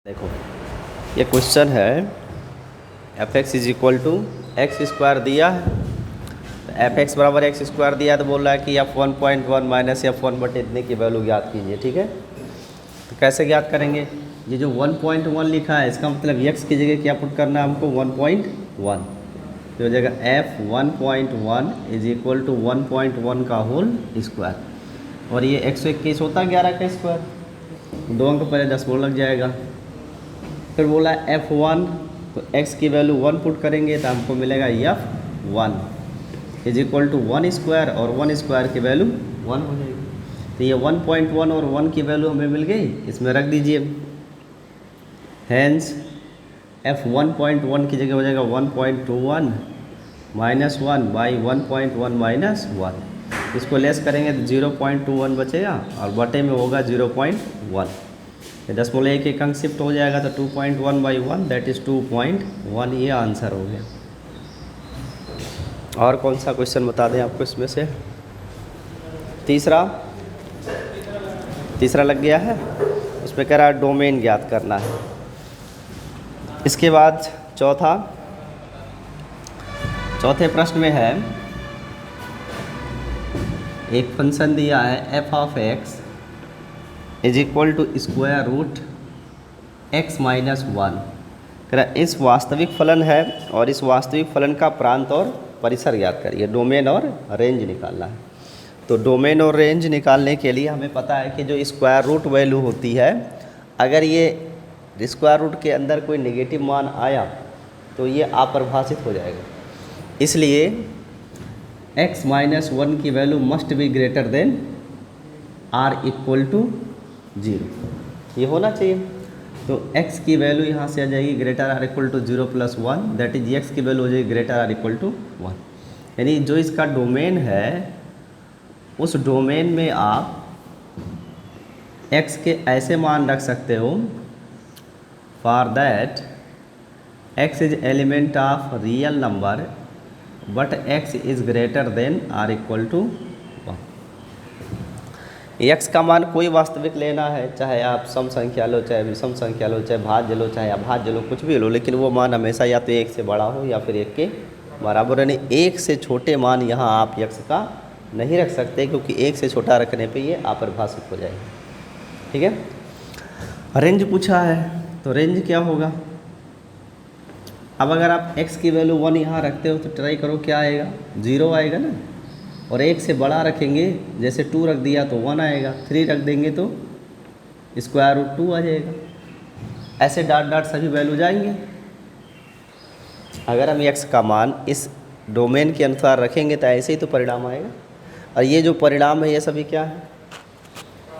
देखो ये क्वेश्चन है f x is equal to x square दिया है। तो एफ एक्स बराबर एक्स स्क्वायर दिया है तो बोल रहा है कि एफ 1.1 माइनस एफ 1 बटे इतने की वैल्यू ज्ञात कीजिए। ठीक है, तो कैसे ज्ञात करेंगे? ये जो 1.1 लिखा है इसका मतलब एक्स की जगह क्या पुट करना है हमको 1.1, तो हो जाएगा एफ 1.1 इज इक्वल टू 1.1 का होल स्क्वायर। और ये 121 होता है 11 का स्क्वायर, 2 अंक पहले 10 बोल लग जाएगा। फिर बोला f1, तो x की वैल्यू 1 पुट करेंगे तो हमको मिलेगा f1 is equal to 1 square, और 1 स्क्वायर की वैल्यू 1 हो जाएगी। तो ये 1.1 और 1 की वैल्यू हमें मिल गई, इसमें रख दीजिए। हैंस f 1.1 की जगह हो जाएगा 1.21 माइनस 1 बाई 1.1 माइनस 1। इसको लेस करेंगे तो 0.21 बचेगा और बटे में होगा 0.1। 10 एक अंक शिफ्ट हो जाएगा तो 2.1 बाई 1 दैट इज़ 2.1। ये आंसर हो गया। और कौन सा क्वेश्चन बता दें आपको इसमें से? तीसरा लग गया है, उसमें कह रहा है डोमेन ज्ञात करना है। इसके बाद चौथे प्रश्न में है एक फंक्शन दिया है f of x is equal to square root x minus 1। इस वास्तविक फलन है और इस वास्तविक फलन का प्रांत और परिसर ज्ञात करिए। डोमेन और रेंज निकालना है। तो डोमेन और रेंज निकालने के लिए हमें पता है कि जो स्क्वायर रूट वैल्यू होती है, अगर ये स्क्वायर रूट के अंदर कोई नेगेटिव मान आया तो ये अपरिभाषित हो जाएगा। इसलिए x माइनस 1 की value must be greater than or equal to 0, ये होना चाहिए। तो x की वैल्यू यहाँ से आ जाएगी greater or equal to 0 plus 1, that is x की वैल्यू हो जाएगी ग्रेटर आर इक्वल टू 1। यानी जो इसका डोमेन है उस डोमेन में आप x के ऐसे मान रख सकते हो for that x is element of real number but x is greater than or equal to 1। x का मान कोई वास्तविक लेना है, चाहे आप सम संख्या लो, चाहे विषम संख्या लो, चाहे भाज्य लो, चाहे अभाज्य लो, कुछ भी लो, लेकिन वो मान हमेशा या तो 1 से बड़ा हो या फिर 1 के बराबर। यानी 1 से छोटे मान यहाँ आप x का नहीं रख सकते, क्योंकि 1 से छोटा रखने पे ये अपरिभाषित हो जाएगा। ठीक है, रेंज पूछा है तो रेंज क्या होगा? अब अगर आप x की वैल्यू 1 यहाँ रखते हो तो ट्राई करो क्या आएगा, 0 आएगा ना। और 1 से बड़ा रखेंगे, जैसे 2 रख दिया तो 1 आएगा, 3 रख देंगे तो स्क्वायर रूट 2 आ जाएगा। ऐसे डाट डाट सभी वैल्यू जाएंगे। अगर हम x का मान इस डोमेन के अनुसार रखेंगे तो ऐसे ही तो परिणाम आएगा। और ये जो परिणाम है ये सभी क्या है?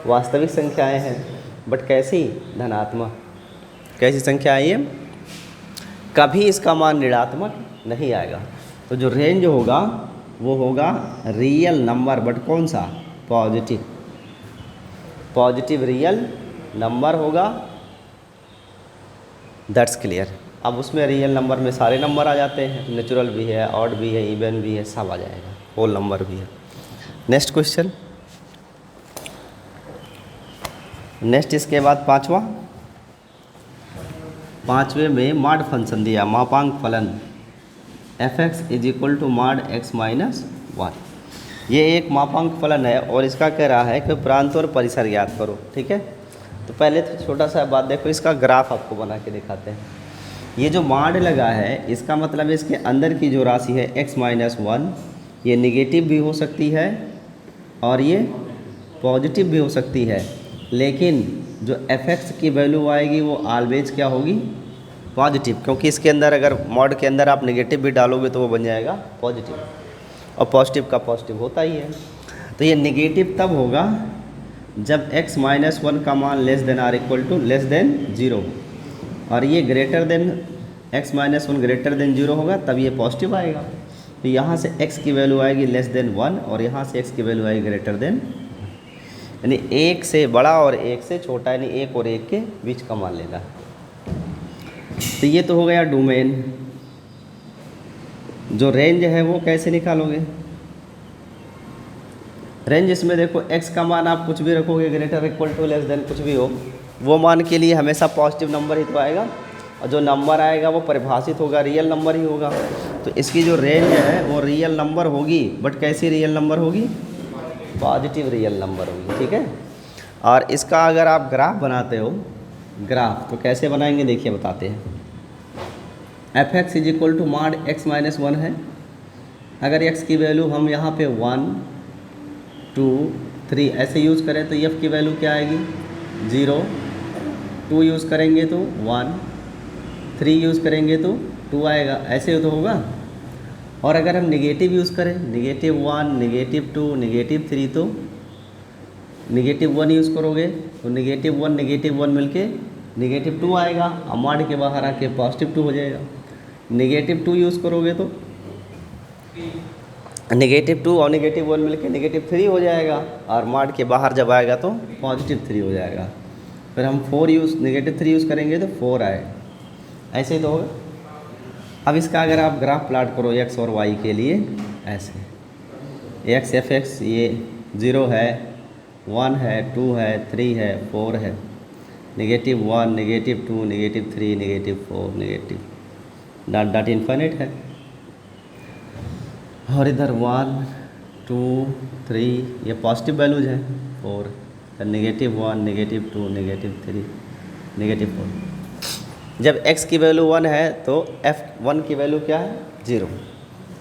वास्तविक संख्याएं हैं, बट कैसी? धनात्मक। कैसी संख्या है ये? कभी इसका मान ऋणात्मक नहीं आएगा। तो जो रेंज होगा वो होगा रियल नंबर, बट कौन सा? पॉजिटिव रियल नंबर होगा। That's clear. अब उसमें रियल नंबर में सारे नंबर आ जाते हैं, नेचुरल भी है, ऑड भी है, इवन भी है, सब आ जाएगा, होल नंबर भी है। Next question. नेक्स्ट इसके बाद पाँचवें में मॉड फंक्शन दिया, मापांक फलन f x is equal to mod x minus 1। ये एक मापांक फलन है और इसका कह रहा है कि प्रांत और परिसर ज्ञात करो। ठीक है, तो पहले तो छोटा सा बात देखो, इसका ग्राफ आपको बना के दिखाते हैं। ये जो मॉड लगा है इसका मतलब है इसके अंदर की जो राशि है एक्स माइनस 1, ये निगेटिव भी हो सकती है और ये पॉजिटिव भी हो सकती है, लेकिन जो एफ एक्स की वैल्यू आएगी वो ऑलवेज क्या होगी? पॉजिटिव, क्योंकि इसके अंदर अगर मॉड के अंदर आप नेगेटिव भी डालोगे तो वो बन जाएगा पॉजिटिव, और पॉजिटिव का पॉजिटिव होता ही है। तो ये नेगेटिव तब होगा जब x माइनस 1 का मान less than or equal to less than 0 हो, और ये greater than x minus 1 greater than 0 होगा, तब ये पॉजिटिव आएगा। तो यहाँ से x की वैल्यू आएगी लेस देन 1 और यहाँ से x की वैल्यू आएगी ग्रेटर देन, यानी 1 से बड़ा और 1 से छोटा, यानी 1 और 1 के बीच का मान लेना है। तो ये तो हो गया डोमेन। जो रेंज है वो कैसे निकालोगे? रेंज इसमें देखो x का मान आप कुछ भी रखोगे, greater equal to less than कुछ भी हो, वो मान के लिए हमेशा पॉजिटिव नंबर ही तो आएगा, और जो नंबर आएगा वो परिभाषित होगा, रियल नंबर ही होगा। तो इसकी जो रेंज है वो रियल नंबर होगी, बट कैसी रियल नंबर होगी? पॉजिटिव रियल नंबर होगी, ठीक है। और इसका अगर आप ग्राफ बनाते हो, ग्राफ तो कैसे बनाएंगे देखिए बताते हैं। F x is equal to mod x minus 1 है। अगर एक्स की वैल्यू हम यहाँ पे 1 2 3 ऐसे यूज़ करें तो एफ की वैल्यू क्या आएगी? 0। 2 यूज़ करेंगे तो 1, 3 यूज़ करेंगे तो 2 आएगा, ऐसे तो होगा। और अगर हम नेगेटिव यूज़ करें, -1 -2 -3, तो -1 यूज़ करोगे तो -1 मिलके -2 आएगा, और मॉड के बाहर आके +2 हो जाएगा। -2 यूज़ करोगे तो -2 और -1 मिलके -3 हो जाएगा, और मॉड के बाहर जब आएगा तो +3 हो जाएगा। फिर हम -3 यूज़ करेंगे तो 4 आएगा, ऐसे ही तो होगा। अब इसका अगर आप ग्राफ प्लाट करो एक्स और वाई के लिए, ऐसे एक्स एफ एक्स ये 0 है, 1 है, 2 है, 3 है, 4 है, -1 -2 -3 -4 डॉट इन्फिनिट है। और इधर 1 2 3 ये पॉजिटिव वैल्यूज हैं, 4 -1 -2 -3 -4। जब x की वैल्यू 1 है तो f1 की वैल्यू क्या है? 0।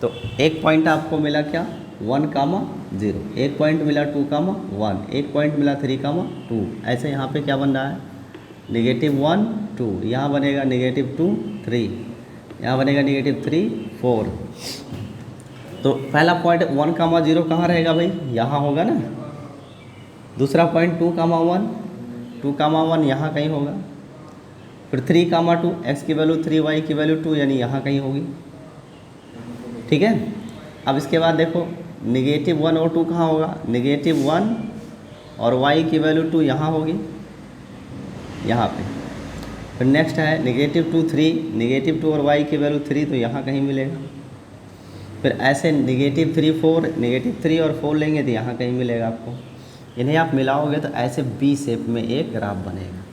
तो एक पॉइंट आपको मिला क्या? 1, 0। एक पॉइंट मिला 2, 1। एक पॉइंट मिला 3, 2। ऐसे यहाँ पे क्या बन रहा है? -1 2, यहाँ बनेगा -2 3, यहाँ बनेगा -3 4। तो पहला पॉइंट 1, 0 कहाँ रहेगा भाई? यहाँ होगा ना। दूसरा पॉइंट 2, 1 यहाँ कहीं होगा। फिर 3, 2 x की वैल्यू 3 y की वैल्यू 2, यानी यहाँ कहीं होगी, ठीक है। अब इसके बाद देखो -1 और 2 कहाँ होगा? -1 और y की वैल्यू 2 यहाँ होगी, यहाँ पे। फिर नेक्स्ट है -2 3, -2 और y की वैल्यू 3, तो यहाँ कहीं मिलेगा। फिर ऐसे -3 4, -3 और 4 लेंगे तो यहाँ कहीं मिलेगा आपको। इन्हें आप मिलाओगे तो ऐसे बी शेप में एक ग्राफ बनेगा,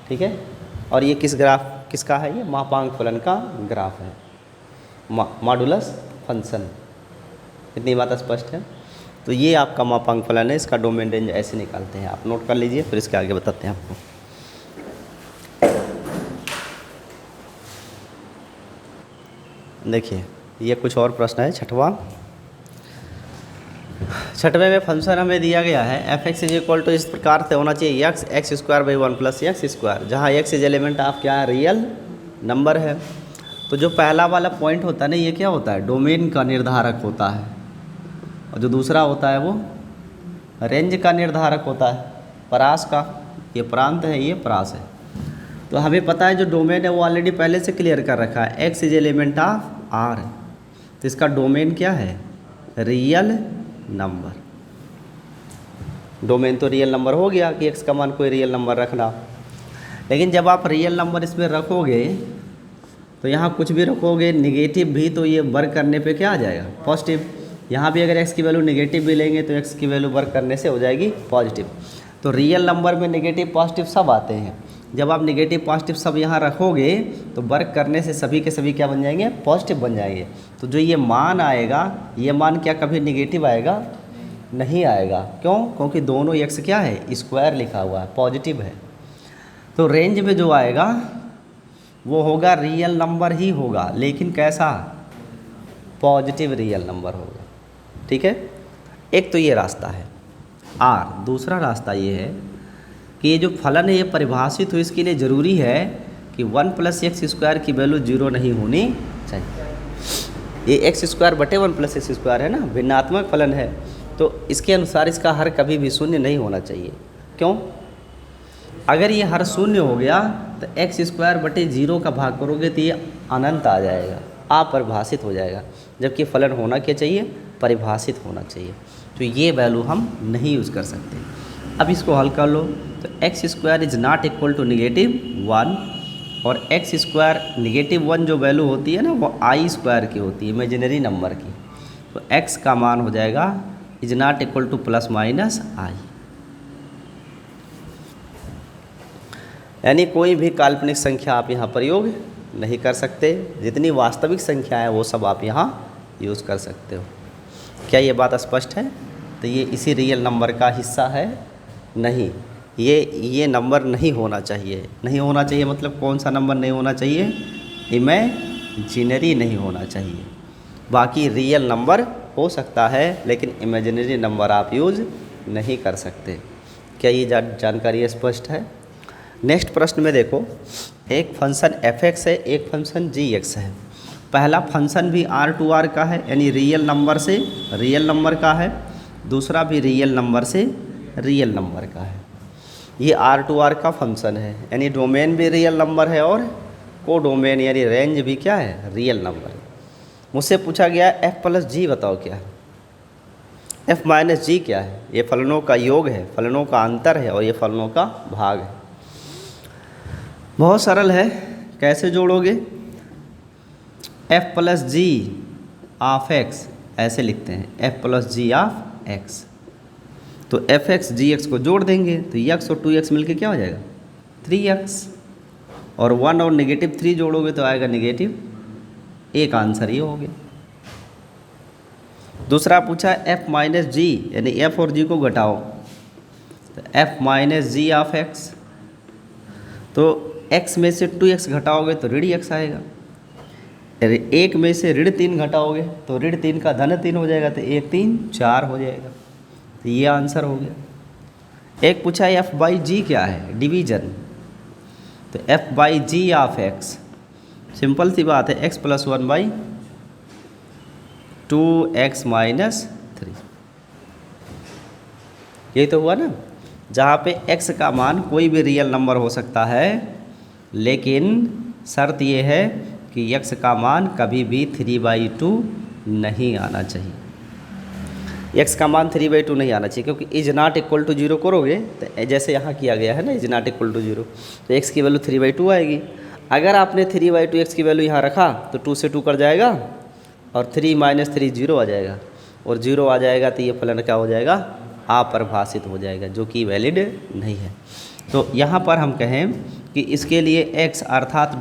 ठीक है। और ये किसका है? ये मापांक फलन का ग्राफ है, मॉडुलस फंक्शन। इतनी बात स्पष्ट है। तो ये आपका मापांक फलन है, इसका डोमेन रेंज ऐसे निकालते हैं, आप नोट कर लीजिए, फिर इसके आगे बताते हैं आपको। देखिए ये कुछ और प्रश्न है। छठवें में फंक्शन हमें दिया गया है f x is equal to, इस प्रकार से होना चाहिए x² 1 + x², जहाँ x इज एलिमेंट ऑफ क्या है? रियल नंबर है। तो जो पहला वाला पॉइंट होता है ना, ये क्या होता है? डोमेन का निर्धारक होता है, और जो दूसरा होता है वो रेंज का निर्धारक होता है, परास का। ये प्रांत है, ये परास है। तो हमें पता है जो डोमेन है वो ऑलरेडी पहले से क्लियर कर रखा है, x is element of R। तो इसका डोमेन क्या है? Real number. डोमेन तो रियल नंबर हो गया कि x का मान कोई रियल नंबर रखना। लेकिन जब आप रियल नंबर इसमें रखोगे तो यहाँ कुछ भी रखोगे निगेटिव भी, तो ये वर्क करने पे क्या आ जाएगा? पॉजिटिव। यहाँ भी अगर x की वैल्यू निगेटिव भी लेंगे तो x की वैल्यू वर्क करने से हो जाएगी पॉजिटिव। तो रियल नंबर में निगेटिव पॉजिटिव सब आते हैं। जब आप निगेटिव पॉजिटिव सब यहाँ रखोगे तो वर्क करने से सभी के सभी क्या बन जाएंगे? पॉजिटिव बन जाएंगे। तो जो ये मान आएगा, ये मान क्या कभी निगेटिव आएगा? नहीं आएगा। क्यों? क्योंकि दोनों x क्या है? स्क्वायर लिखा हुआ है, पॉजिटिव है। तो रेंज में जो आएगा वो होगा रियल नंबर ही होगा, लेकिन कैसा? पॉजिटिव रियल नंबर होगा, ठीक है। एक तो ये रास्ता है R। दूसरा रास्ता ये है कि ये जो फलन है ये परिभाषित हो, इसके लिए ज़रूरी है कि 1 + x² की वैल्यू 0 नहीं होनी चाहिए। ये x² बटे 1 + x² है ना, भिन्नात्मक फलन है। तो इसके अनुसार इसका हर कभी भी शून्य नहीं होना चाहिए। क्यों? अगर ये हर शून्य हो गया तो x² बटे 0 का भाग करोगे तो ये अनंत आ जाएगा, अपरिभाषित हो जाएगा। जबकि फलन होना क्या चाहिए? परिभाषित होना चाहिए। तो ये वैल्यू हम नहीं यूज़ कर सकते। अब इसको हल कर लो तो x² is not equal to -1, और x² -1 जो वैल्यू होती है ना वो i² की होती है, इमेजिनरी नंबर की। तो x का मान हो जाएगा is not equal to ±i। यानी कोई भी काल्पनिक संख्या आप यहाँ प्रयोग नहीं कर सकते, जितनी वास्तविक संख्या है वो सब आप यहाँ यूज़ कर सकते हो। क्या ये बात स्पष्ट है? तो ये इसी रियल नंबर का हिस्सा है? नहीं, ये नंबर नहीं होना चाहिए। नहीं होना चाहिए मतलब कौन सा नंबर नहीं होना चाहिए? इमेजिनरी नहीं होना चाहिए। बाकी रियल नंबर हो सकता है लेकिन इमेजिनरी नंबर आप यूज़ नहीं कर सकते। क्या ये जानकारी स्पष्ट है? नेक्स्ट प्रश्न में देखो, एक फंक्शन f(x) है, एक फंक्शन g(x) है। पहला फंक्शन भी R2R का है यानी रियल नंबर से रियल नंबर का है, दूसरा भी रियल नंबर से रियल नंबर का है। ये R2R का फंक्शन है यानी डोमेन भी रियल नंबर है और को डोमेन यानी रेंज भी क्या है? रियल नंबर है। मुझसे पूछा गया f+g बताओ क्या है? f-g क्या है? ये फलनों का योग है, फलनों का अंतर है और ये फलनों का भाग है। बहुत सरल है, कैसे जोड़ोगे? f+g ऑफ x ऐसे लिखते हैं, f+g ऑफ x। तो f(x) gx को जोड़ देंगे तो x और 2x मिलके क्या हो जाएगा? 3x। और 1 और -3 जोड़ोगे तो आएगा नेगेटिव। एक आंसर ये हो गया। दूसरा पूछा f-g यानी f और g को घटाओ, तो f-g ऑफ x। तो x में से 2x घटाओगे तो ऋण x आएगा। एक में से ऋण 3 घटाओगे तो ऋण 3 का धन 3 हो जाएगा, तो 1 3 4 हो जाएगा। तो ये आंसर हो गया। एक पूछा है f/g क्या है? डिवीजन। तो f/g ऑफ x, सिंपल सी बात है, x + 1/2x - 3। यही तो हुआ ना, जहाँ पे x का मान कोई भी रियल नंबर हो सकता है, लेकिन शर्त ये है कि x का मान कभी भी 3/2 नहीं आना चाहिए। x का मान 3/2 नहीं आना चाहिए, क्योंकि इज नॉट इक्वल टू 0 करोगे तो जैसे यहाँ किया गया है ना, इज नॉट इक्वल टू 0, तो x की वैल्यू 3/2 आएगी। अगर आपने 3/2 x की वैल्यू यहाँ रखा तो 2 से 2 कट जाएगा और 3 - 3 0 आ जाएगा, और 0 आ जाएगा तो ये फलन क्या हो जाएगा? अपरिभाषित हो जाएगा, जो कि वैलिड नहीं है। तो यहाँ पर हम कहें कि इसके लिए x अर्थात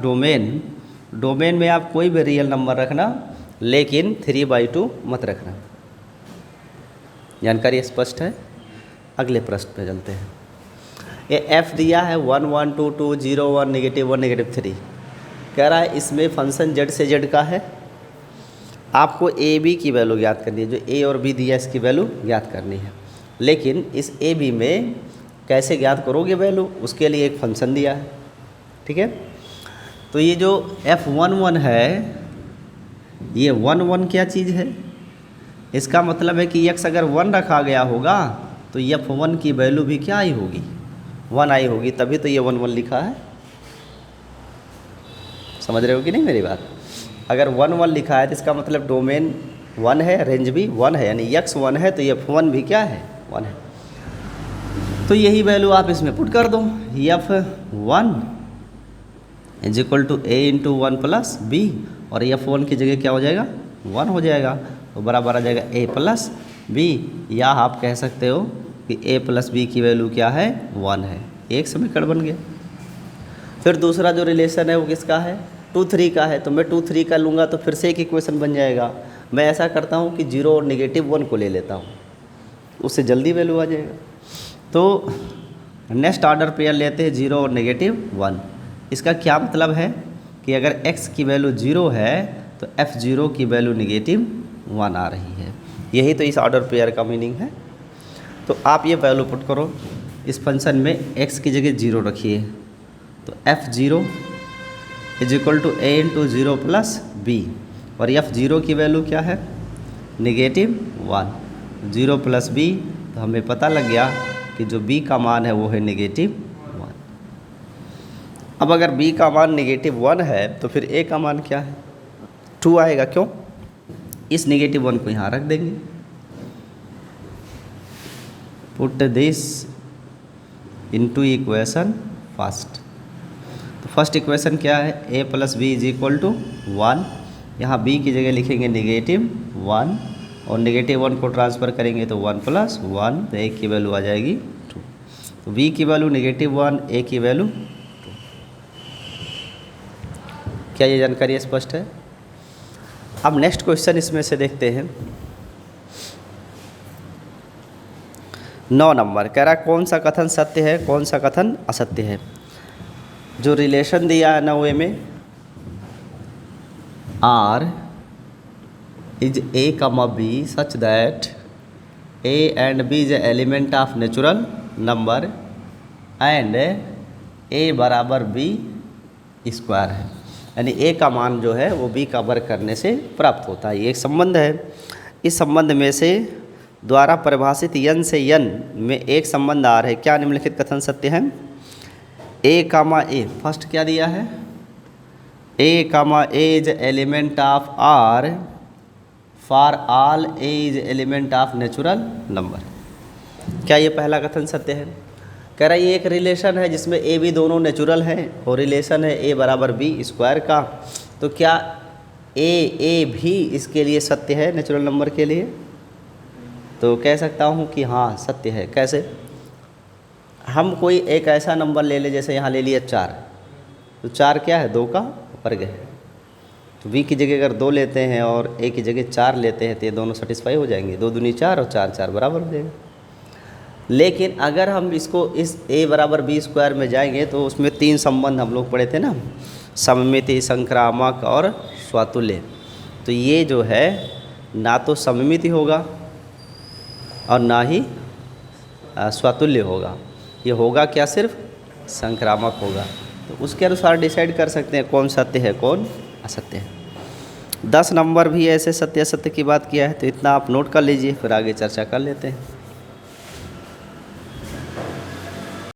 डोमेन में आप कोई भी रियल नंबर रखना, लेकिन 3/2 मत रखना। जानकारी स्पष्ट है? अगले प्रश्न पे चलते हैं। ये f दिया है 1 1 2 2 0 1 -1 -3। कह रहा है इसमें फंक्शन z से z का है। आपको a b की वैल्यू ज्ञात करनी है, जो a और b दिया इसकी वैल्यू ज्ञात करनी है। लेकिन इस a b में कैसे ज्ञात करोगे वैल्यू, उसके लिए एक फंक्शन दिया है। ठीक है, तो ये जो f11 है, ये 1 1 क्या चीज़ है? इसका मतलब है कि x अगर 1 रखा गया होगा तो f1 की वैल्यू भी क्या आई होगी? 1 आई होगी, तभी तो ये 1 1 लिखा है। समझ रहे हो कि नहीं मेरी बात? अगर 1 1 लिखा है तो इसका मतलब डोमेन 1 है, रेंज भी 1 है, यानी x 1 है तो f1 भी क्या है? 1 है। तो यही वैल्यू आप इसमें पुट कर दो, f1 is equal to a × 1 + b, और f1 की जगह क्या हो जाएगा? 1 हो जाएगा, तो बराबर आ जाएगा a + b, या आप कह सकते हो कि a + b की वैल्यू क्या है? 1 है। एक समीकरण बन गया। फिर दूसरा जो रिलेशन है वो किसका है? 2 3 का है, तो मैं 2 3 का लूँगा तो फिर से एक इक्वेशन बन जाएगा। मैं ऐसा करता हूँ कि 0 और -1 को ले लेता हूँ, उससे जल्दी वैल्यू आ जाएगा। तो नेक्स्ट ऑर्डर पेयर लेते हैं 0 और -1। इसका क्या मतलब है कि अगर x की वैल्यू 0 है तो f0 की वैल्यू -1 आ रही है। यही तो इस ऑर्डर पेयर का मीनिंग है। तो आप ये वैल्यू पुट करो इस फंक्शन में, x की जगह 0 रखिए, तो f0 is equal to a × 0 + b, और f0 की वैल्यू क्या है? -1। 0 + b, तो हमें पता लग गया कि जो b का मान है वो है -1। अब अगर b का मान -1 है तो फिर a का मान क्या है? 2 आएगा। क्यों? इस -1 को यहाँ रख देंगे। Put this into equation first. तो फर्स्ट इक्वेशन क्या है? a + b = 1। यहाँ b की जगह लिखेंगे -1, और -1 को ट्रांसफ़र करेंगे तो 1 + 1, तो a की वैल्यू आ जाएगी 2। तो b की वैल्यू -1, a की वैल्यू 2। क्या ये जानकारी स्पष्ट है? अब नेक्स्ट क्वेश्चन इसमें से देखते हैं। 9 नंबर कह रहा है कौन सा कथन सत्य है, कौन सा कथन असत्य है। जो रिलेशन दिया है 9 में, are is a comma b such that a and b is element of natural number and a बराबर बी स्क्वायर है, यानी ए का मान जो है वो बी का वर्ग करने से प्राप्त होता है। ये एक संबंध है। इस संबंध में से द्वारा परिभाषित यन से यन में एक संबंध आ रहा है। क्या निम्नलिखित कथन सत्य है? ए कामा ए, फर्स्ट क्या दिया है? A comma a is element of R for all a is element of natural number. क्या ये पहला कथन सत्य है? कह रहा है ये एक रिलेशन है जिसमें ए बी दोनों नेचुरल हैं और रिलेशन है ए बराबर बी स्क्वायर का। तो क्या ए भी इसके लिए सत्य है, नेचुरल नंबर के लिए? तो कह सकता हूँ कि हाँ सत्य है। कैसे? हम कोई एक ऐसा नंबर ले ले, जैसे यहाँ ले लिया 4, तो 4 क्या है? 2 का वर्ग है। तो बी की जगह अगर 2 लेते हैं और ए की जगह 4 लेते हैं तो ये दोनों सेटिस्फाई हो जाएंगे। 2 दूनी 4 और 4 4 बराबर हो जाएंगे। लेकिन अगर हम इसको इस ए बराबर बी स्क्वायर में जाएंगे तो उसमें 3 संबंध हम लोग पढ़े थे ना, सममिति, संक्रामक और स्वातुल्य। तो ये जो है ना तो सममिति होगा और ना ही स्वातुल्य होगा, ये होगा क्या? सिर्फ संक्रामक होगा। तो उसके अनुसार डिसाइड कर सकते हैं कौन सत्य है कौन असत्य है। 10 नंबर भी ऐसे सत्य असत्य की बात किया है, तो इतना आप नोट कर लीजिए, फिर आगे चर्चा कर लेते हैं।